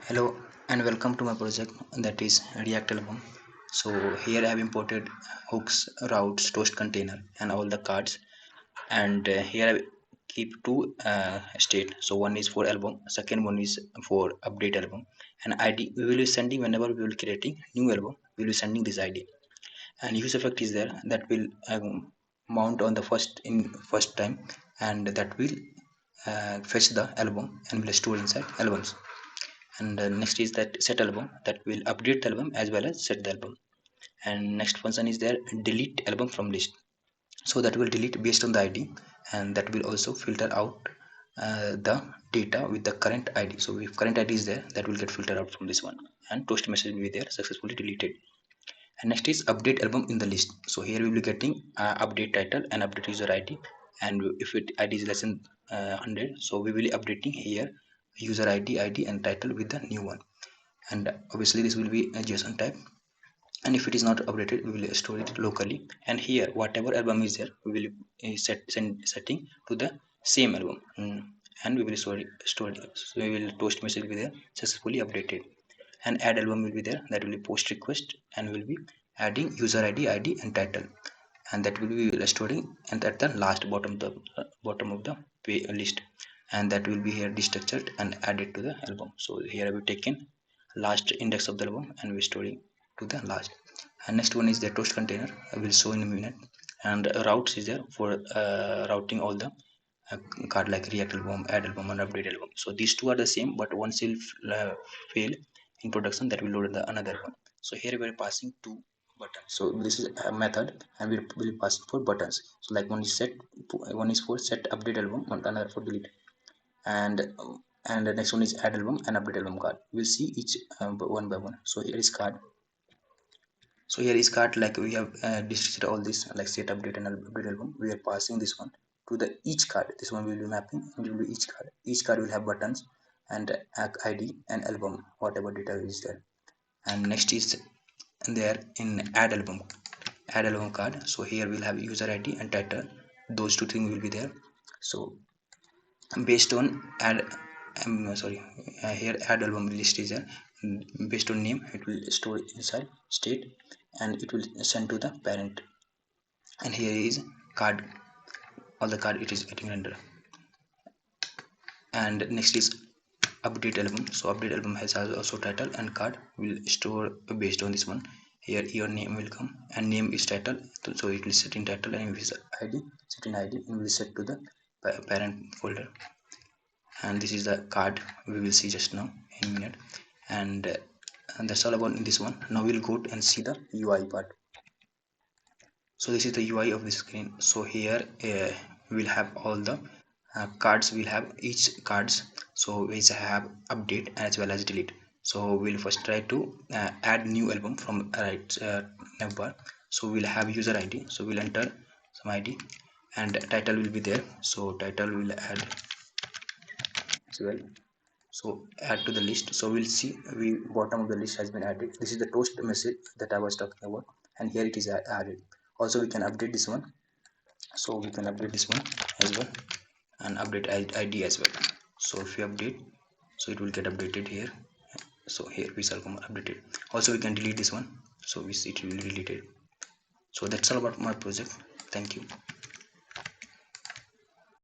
Hello and welcome to my project that is React album. So here I have imported hooks, routes, toast container and all the cards, and here I keep two state. So one is for album, second one is for update album, and ID we will be sending whenever we will creating new album. We will be sending this ID, and use effect is there that will mount on the first time, and that will fetch the album and will store inside albums. And next is that set album that will update the album as well as set the album. And next function is there delete album from list, so that will delete based on the id, and that will also filter out the data with the current id. So if current id is there, that will get filtered out from this one, and toast message will be there successfully deleted. And next is update album in the list. So here we will be getting update title and update user id, and if it id is less than 100, so we will be updating here user id and title with the new one. And obviously this will be a json type, and if it is not updated we will store it locally. And here whatever album is there, we will setting to the same album. And we will store it. So we will post message will be there successfully updated, and add album will be there, that will be post request, and will be adding user id and title, and that will be restoring and at the last bottom of the list, and that will be here destructured and added to the album. So here I will taken last index of the album and we storing to the last. And next one is the toast container, I will show in a minute. And routes is there for routing all the uh, card like react album, add album and update album. So these two are the same, but once will fail in production, that will load the another one. So here we are passing two buttons. So this is a method, and we will be passing for buttons. So like one is set, one is for set update album and another for delete. And the next one is add album and update album card. We'll see each one by one. So here is card. So here is card, like we have distributed all this like set update and update album. We are passing this one to the each card. This one will be mapping, and will be each card. Each card will have buttons and id and album, whatever data is there. And next is there in add album card. So here we'll have user id and title. Those two things will be there. So based on add sorry here add album list is there. Based on name, it will store inside state, and it will send to the parent. And here is card, all the card it is getting rendered. And next is update album. So update album has also title, and card will store based on this one. Here your name will come, and name is title, so it will set in title, and if is id, set in id, and will set to the parent folder. And this is the card we will see just now in a minute. And that's all about this one. Now we'll go and see the ui part. So this is the ui of the screen. So here we'll have all the cards. We'll have each cards. So we have update as well as delete. So we'll first try to add new album from right navbar. So we'll have user id, so we'll enter some id, and title will be there. So title will add as well. So add to the list. So we'll see, we bottom of the list has been added. This is the toast message that I was talking about, and here it is added. Also we can update this one. So we can update this one as well, and update id as well. So if you update, so it will get updated here. So here we shall come updated. Also we can delete this one, so we see it will be deleted. So that's all about my project. Thank you.